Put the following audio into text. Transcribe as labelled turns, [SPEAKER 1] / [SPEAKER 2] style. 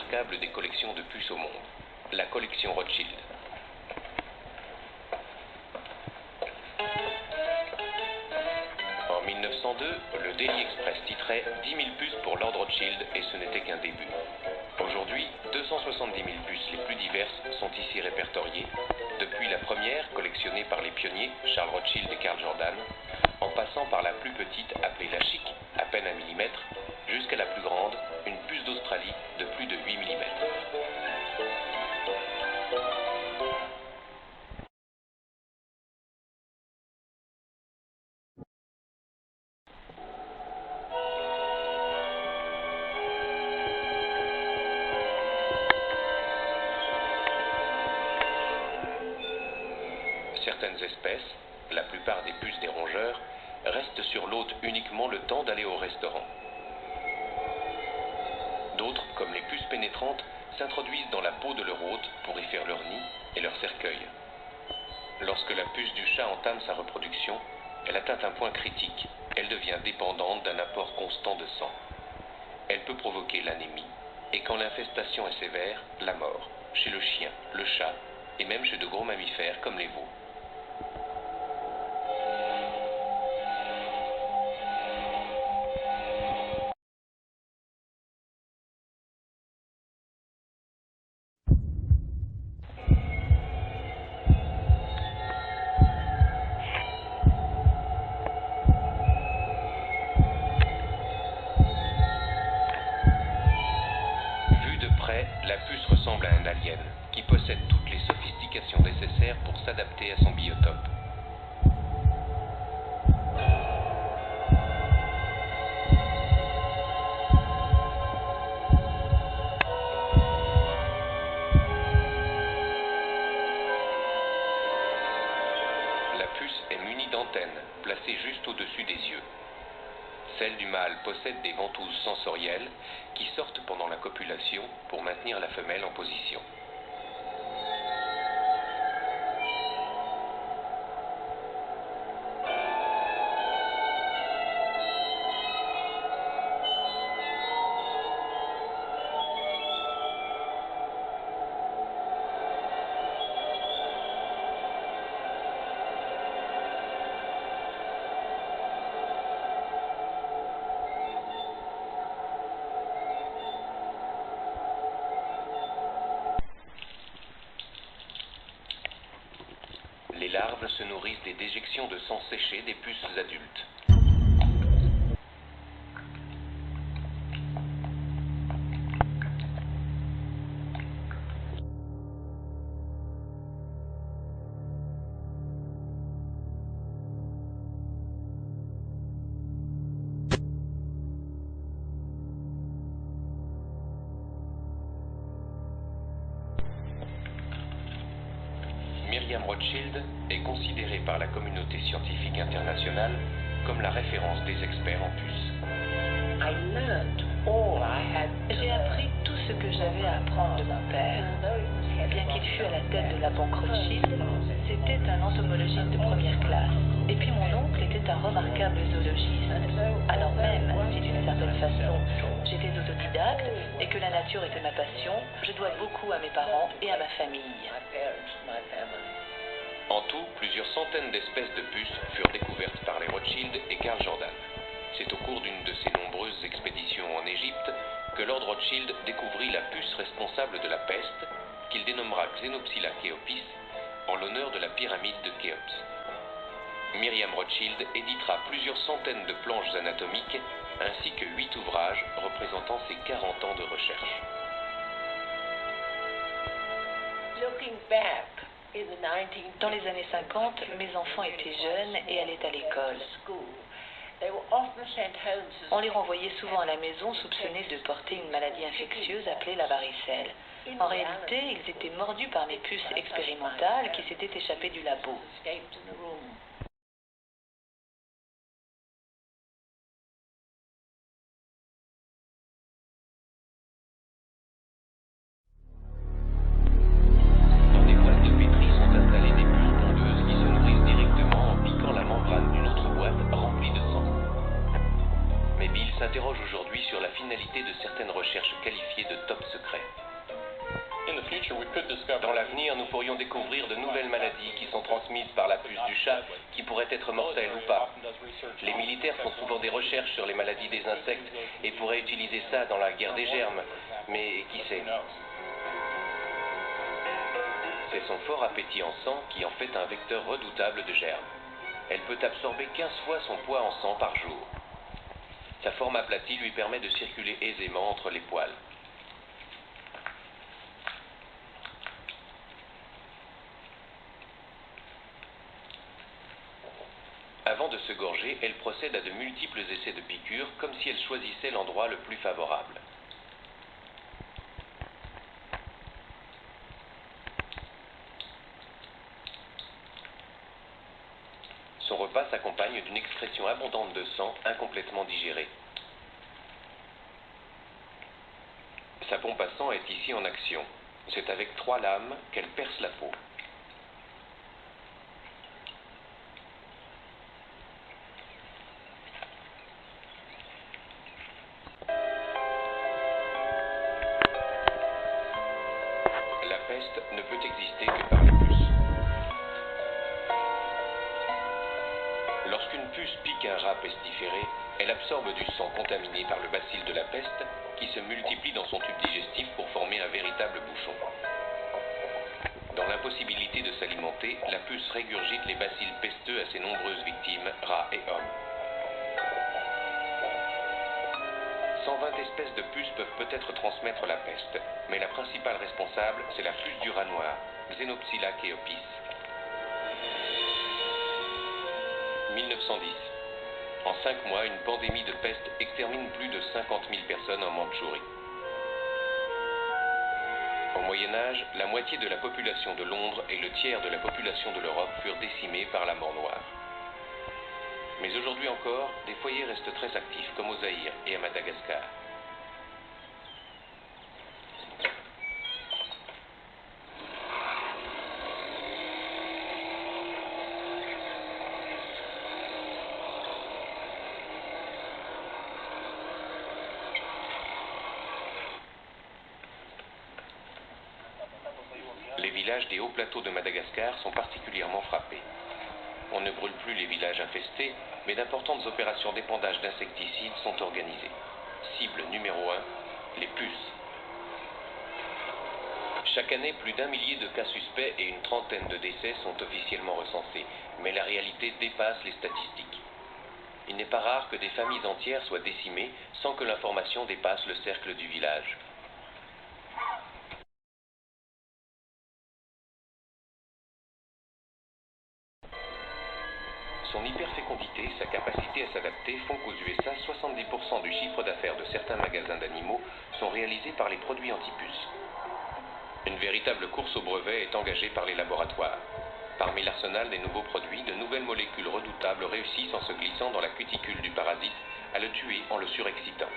[SPEAKER 1] remarquable des collections de puces au monde, la collection Rothschild. En 1902, le Daily Express titrait 10 000 puces pour Lord Rothschild et ce n'était qu'un début. Aujourd'hui, 270 000 puces les plus diverses sont ici répertoriées, depuis la première collectionnée par les pionniers Charles Rothschild et Carl Jordan, en passant par la plus petite appelée la Chic, à peine 1 mm, jusqu'à la plus grande, une puce d'Australie de plus de 8 mm. Certaines espèces, la plupart des puces des rongeurs, restent sur l'hôte uniquement le temps d'aller au restaurant. D'autres, comme les puces pénétrantes, s'introduisent dans la peau de leur hôte pour y faire leur nid et leur cercueil. Lorsque la puce du chat entame sa reproduction, elle atteint un point critique. Elle devient dépendante d'un apport constant de sang. Elle peut provoquer l'anémie et quand l'infestation est sévère, la mort, chez le chien, le chat et même chez de gros mammifères comme les veaux. La puce ressemble à un alien qui possède toutes les sophistications nécessaires pour s'adapter à son biotope. La puce est munie d'antennes placées juste au-dessus des yeux. Celle du mâle possède des ventouses sensorielles qui sortent pendant la copulation pour maintenir la femelle en position. Les larves se nourrissent des déjections de sang séché des puces adultes. Myriam Rothschild est considérée par la communauté scientifique internationale comme la référence des experts en puces.
[SPEAKER 2] J'ai appris tout ce que j'avais à apprendre de mon père. Bien qu'il fût à la tête de la banque Rothschild, c'était un entomologiste de première classe. Et puis mon oncle était un remarquable zoologiste. Alors même si d'une certaine façon j'étais autodidacte et que la nature était ma passion, je dois beaucoup à mes parents et à ma famille.
[SPEAKER 1] En tout, plusieurs centaines d'espèces de puces furent découvertes par les Rothschild et Carl Jordan. C'est au cours d'une de ces nombreuses expéditions en Égypte que Lord Rothschild découvrit la puce responsable de la peste, qu'il dénommera Xenopsylla Khéopis, en l'honneur de la pyramide de Khéops. Myriam Rothschild éditera plusieurs centaines de planches anatomiques, ainsi que 8 ouvrages représentant ses 40 ans de recherche.
[SPEAKER 2] Dans les années 50, mes enfants étaient jeunes et allaient à l'école. On les renvoyait souvent à la maison soupçonnés de porter une maladie infectieuse appelée la varicelle. En réalité, ils étaient mordus par mes puces expérimentales qui s'étaient échappées du labo.
[SPEAKER 1] S'interroge aujourd'hui sur la finalité de certaines recherches qualifiées de top secret. chat qui pourrait être mortel ou pas. Les militaires font souvent des recherches sur les maladies des insectes et pourraient utiliser ça dans la guerre des germes, mais qui sait? C'est son fort appétit en sang qui en fait un vecteur redoutable de germes. Elle peut absorber 15 fois son poids en sang par jour. Sa forme aplatie lui permet de circuler aisément entre les poils. Avant de se gorger, elle procède à de multiples essais de piqûres, comme si elle choisissait l'endroit le plus favorable. Son repas s'accompagne d'une excrétion abondante de sang, incomplètement digérée. Sa pompe à sang est ici en action. C'est avec 3 lames qu'elle perce la peau. La peste ne peut exister que par les puces. Lorsqu'une puce pique un rat pestiféré, elle absorbe du sang contaminé par le bacille de la peste qui se multiplie dans son tube digestif pour former un véritable bouchon. Dans l'impossibilité de s'alimenter, la puce régurgite les bacilles pesteux à ses nombreuses victimes, rats et hommes. 120 espèces de puces peuvent peut-être transmettre la peste, mais la principale responsable, c'est la puce du rat noir, Xenopsila chaeopis. 1910. En 5 mois, une pandémie de peste extermine plus de 50 000 personnes en Mandchourie. Au Moyen-Âge, la moitié de la population de Londres et le tiers de la population de l'Europe furent décimés par la mort noire. Mais aujourd'hui encore, des foyers restent très actifs, comme au Zaïre et à Madagascar. Les villages des hauts plateaux de Madagascar sont particulièrement frappés. On ne brûle plus les villages infestés, mais d'importantes opérations d'épandage d'insecticides sont organisées. Cible numéro 1, les puces. Chaque année, plus d'1 millier de cas suspects et une trentaine de décès sont officiellement recensés, mais la réalité dépasse les statistiques. Il n'est pas rare que des familles entières soient décimées sans que l'information dépasse le cercle du village. Son hyperfécondité, sa capacité à s'adapter font qu'aux USA, 70% du chiffre d'affaires de certains magasins d'animaux sont réalisés par les produits antipuces. Une véritable course au brevet est engagée par les laboratoires. Parmi l'arsenal des nouveaux produits, de nouvelles molécules redoutables réussissent en se glissant dans la cuticule du parasite à le tuer en le surexcitant.